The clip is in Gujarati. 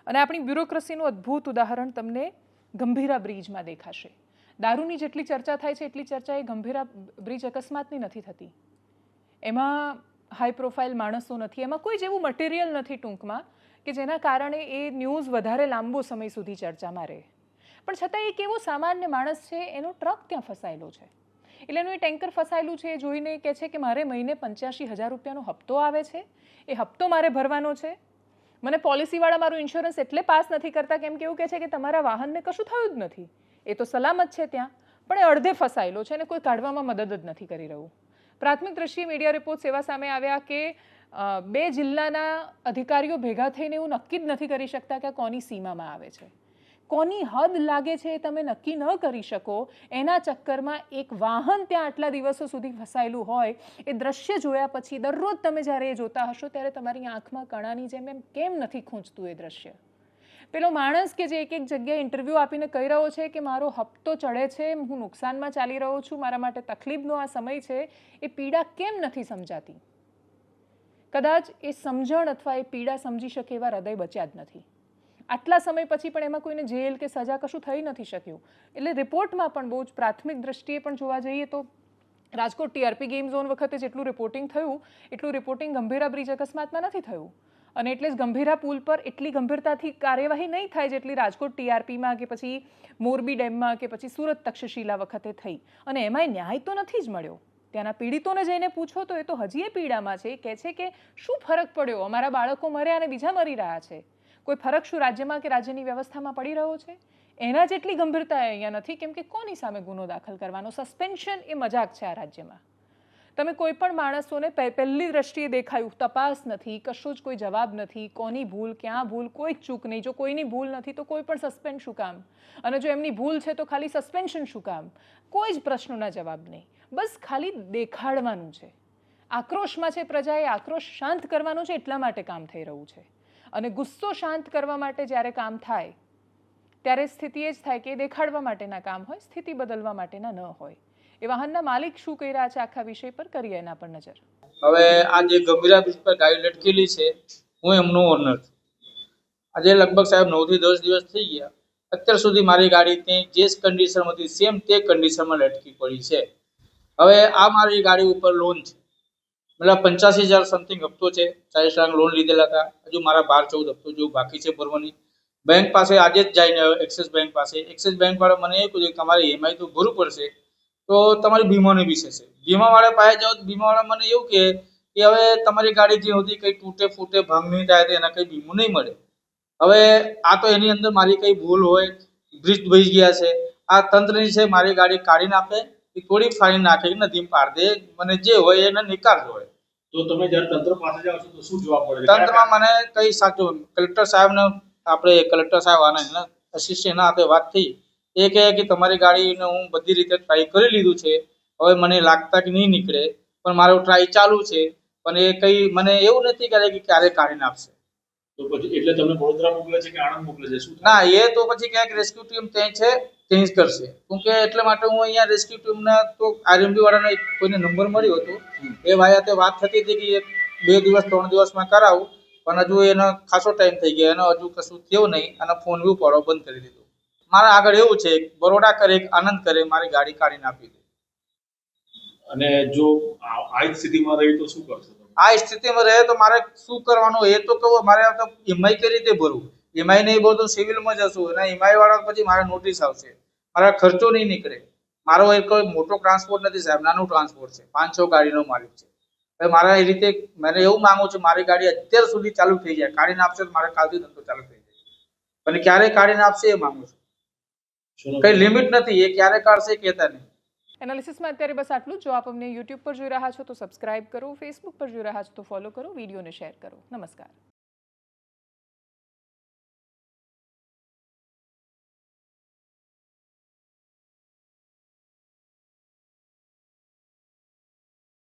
અને આપણી બ્યુરોક્રસીનું અદ્ભુત ઉદાહરણ તમને ગંભીરા બ્રિજમાં દેખાશે. દારૂની જેટલી ચર્ચા થાય છે એટલી ચર્ચા એ ગંભીરા બ્રિજ અકસ્માતની નથી થતી. એમાં હાઈ પ્રોફાઇલ માણસો નથી, એમાં કોઈ જેવું મટીરિયલ નથી ટૂંકમાં કે જેના કારણે એ ન્યૂઝ વધારે લાંબો સમય સુધી ચર્ચામાં રહે. પણ છતાં એક એવો સામાન્ય માણસ છે, એનો ટ્રક ત્યાં ફસાયેલો છે, એટલે એનું એ ટેન્કર ફસાયેલું છે એ જોઈને કહે છે કે મારે મહિને 85,000 રૂપિયાનો હપ્તો આવે છે, એ હપ્તો મારે ભરવાનો છે. મને પોલિસીવાળા મારું ઇન્સ્યોરન્સ એટલે પાસ નથી કરતા કેમ કે એવું કહે છે કે તમારા વાહનને કશું થયું જ નથી, એ તો સલામત છે ત્યાં, પણ એ અડધે ફસાયેલો છે અને કોઈ કાઢવામાં મદદ જ નથી કરી રહ્યું. પ્રાથમિક દ્રષ્ટિએ મીડિયા રિપોર્ટ્સ એવા સામે આવ્યા કે 2 જિલ્લાના અધિકારીઓ ભેગા થઈને એવું નક્કી જ નથી કરી શકતા કે કોની સીમામાં આવે છે, કોની હદ લાગે છે એ તમે નક્કી ન કરી શકો. એના ચક્કરમાં એક વાહન ત્યાં આટલા દિવસો સુધી ફસાયેલું હોય, એ દ્રશ્ય જોયા પછી દરરોજ તમે જ્યારે એ જોતા હશો ત્યારે તમારી આંખમાં કણાની જેમ એમ કેમ નથી ખૂંચતું એ દ્રશ્ય. પેલો માણસ કે જે એક જગ્યાએ ઇન્ટરવ્યૂ આપીને કહી રહ્યો છે કે મારો હપ્તો ચડે છે, હું નુકસાનમાં ચાલી રહ્યો છું, મારા માટે તકલીફનો આ સમય છે, એ પીડા કેમ નથી સમજાતી? કદાચ એ સમજણ અથવા એ પીડા સમજી શકે એવા હૃદય બચ્યા જ નથી. આટલા સમય પછી પણ એમાં કોઈને જેલ કે સજા કશું થઈ નથી શક્યું. એટલે રિપોર્ટમાં પણ બહુ જ પ્રાથમિક દ્રષ્ટિએ પણ જોવા જઈએ તો રાજકોટ ટીઆરપી ગેમ ઝોન વખતે જેટલું રિપોર્ટિંગ થયું એટલું રિપોર્ટિંગ ગંભીરા બ્રિજ અકસ્માતમાં નથી થયું. અને એટલે જ ગંભીરા પુલ પર એટલી ગંભીરતાથી કાર્યવાહી નહીં થાય જેટલી રાજકોટ ટીઆરપીમાં કે પછી મોરબી ડેમમાં કે પછી સુરત તક્ષશિલા વખતે થઈ. અને એમાંય ન્યાય તો નથી જ મળ્યો. ત્યાંના પીડિતોને જઈને પૂછો તો એ તો હજી એ પીડામાં છે. કહે છે કે શું ફરક પડ્યો, અમારા બાળકો મર્યા અને બીજા મરી રહ્યા છે, કોઈ ફરક શું રાજ્યમાં કે રાજ્યની વ્યવસ્થામાં પડી રહ્યો છે? એના જેટલી ગંભીરતા અહીંયા નથી, કેમ કે કોની સામે ગુનો દાખલ કરવાનો? સસ્પેન્શન એ મજાક છે આ રાજ્યમાં. તમે કોઈ પણ માણસોને પહેલી દ્રષ્ટિએ દેખાયું, તપાસ નથી, કશું જ કોઈ જવાબ નથી, કોની ભૂલ, ક્યાં ભૂલ, કોઈ જ ચૂક નહીં. જો કોઈની ભૂલ નથી તો કોઈ પણ સસ્પેન્ડ શું કામ? અને જો એમની ભૂલ છે તો ખાલી સસ્પેન્શન શું કામ? કોઈ જ પ્રશ્નોના જવાબ નહીં, બસ ખાલી દેખાડવાનું છે. આક્રોશમાં છે પ્રજા, એ આક્રોશ શાંત કરવાનો છે એટલા માટે કામ થઈ રહ્યું છે. અને ગુસ્સો શાંત કરવા માટે જ્યારે કામ થાય ત્યારે સ્થિતિ એ જ થાય કે દેખાડવા માટેના કામ હોય, સ્થિતિ બદલવા માટેના ન હોય. એ વાહનના માલિક શું કહી રહ્યા છે આખા વિષય પર કરીએ એના પર નજર. હવે આ જે ગંભીરા બ્રિજ પર ગાડી લટકેલી છે, હું એમનો ઓનર છું. આજે લગભગ સાહેબ 9 થી 10 દિવસ થઈ ગયા. અત્યાર સુધી મારી ગાડી ત્યાં જે કન્ડિશનમાં હતી સેમ તે કન્ડિશનમાં લટકી પડી છે. હવે આ મારી ગાડી ઉપર લોન છે, મતલબ 85,000 સમથિંગ હપ્તો છે. 40 લાખ લોન લીધેલા હતા, હજુ મારા 12-14 હપ્તો જેવું બાકી છે ભરવાની. બેંક પાસે આજે જ જઈને એક્સિસ બેંક પાસે, એક્સિસ બેંક વાળા મને એ કહ્યું કે તમારે ઈએમઆઈ તો ભરવું પડશે, તો તમારી વીમાનો વિષય છે. વીમાવાળા પાસે જાઓ તો વીમાવાળા મને એવું કે હવે તમારી ગાડી જે હતી કંઈ તૂટે ફૂટે ભંગ નહીં થાય તો એના કંઈ વીમો નહીં મળે. હવે આ તો એની અંદર મારી કઈ ભૂલ હોય, બ્રિજ બહી ગયા છે, આ તંત્રની છે, મારી ગાડી કાઢીને આપે, થોડી ફાઇન નાખે કે નદીમાં પાડ દે, મને જે હોય એને નિકાલ હોય. તો તમે જ્યારે તંત્ર પાસે જાઓ છો તો શું જવાબ મળે? તંત્રમાં મને કઈ સાચું કલેક્ટર સાહેબને આપણે કલેક્ટર સાહેબ આના અસિસ્ટન્ટ હાથે વાત થઈ, એ કહે કે તમારી ગાડીને હું બધી રીતે ટ્રાય કરી લીધું છે, હવે મને લાગતા કે નહીં નીકળે, પણ મારો ટ્રાય ચાલુ છે, પણ એ કઈ મને એવું નથી કરે કે ક્યારે કાઢીને આપશે. તો પછી એટલે તમને વડોદરા મોકલે છે કે આણંદ મોકલે છે? શું ના, એ તો પછી ક્યાંક રેસ્ક્યુ ટીમ ત્યાં છે ત્યાં જ કરશે. કેમકે એટલા માટે હું અહીંયા રેસ્ક્યુ ટીમના તો આરએમબી વાળાનો કોઈને નંબર મળ્યો હતો, એ ભાઈ તે વાત થતી હતી કે 2 દિવસ 3 દિવસમાં કરાવું, પણ હજુ એનો ખાસો ટાઈમ થઈ ગયો, એનો હજુ કશું થયું નહીં અને ફોન બી ઉપાડવો બંધ કરી દીધો. મારા આગળ એવું છે બરોડા કરે આનંદ કરે, મારી ગાડી કાઢીને આપી દે. અને જો આ સ્થિતિમાં રહી તો શું કરશો? આ સ્થિતિમાં રહે તો મારે શું કરવાનું એ તો કહું. મારે તો ઈએમઆઈ કઈ રીતે ભરવું? ઈએમઆઈ નહીં ભરવું તો સિવિલમાં જશું અને ઈએમઆઈ વાળા પછી મારે નોટિસ આવશે, મારા ખર્ચો નહીં નીકળે. મારો એક મોટો ટ્રાન્સપોર્ટ નથી સાહેબ, નાનું ટ્રાન્સપોર્ટ છે, 500 ગાડીનો માલિક છે. હવે મારા એ રીતે મને એવું માંગુ છું મારી ગાડી અત્યાર સુધી ચાલુ થઈ જાય, કાઢીને આપશે તો મારે કાલથી ધંધો ચાલુ થઈ જાય, પણ ક્યારે કાઢીને આપશે એ માંગુ છું. કઈ લિમિટ નથી, એ ક્યારે કાઢશે કહેતા નહીં. એનાલિસિસમાં અત્યારે બસ આટલું જ. જો આપ અમને યુટ્યુબ પર જોઈ રહ્યા છો તો સબસ્ક્રાઇબ કરો, ફેસબુક પર જોઈ રહ્યા છો તો ફોલો કરો, વિડીયોને શેર કરો. નમસ્કાર.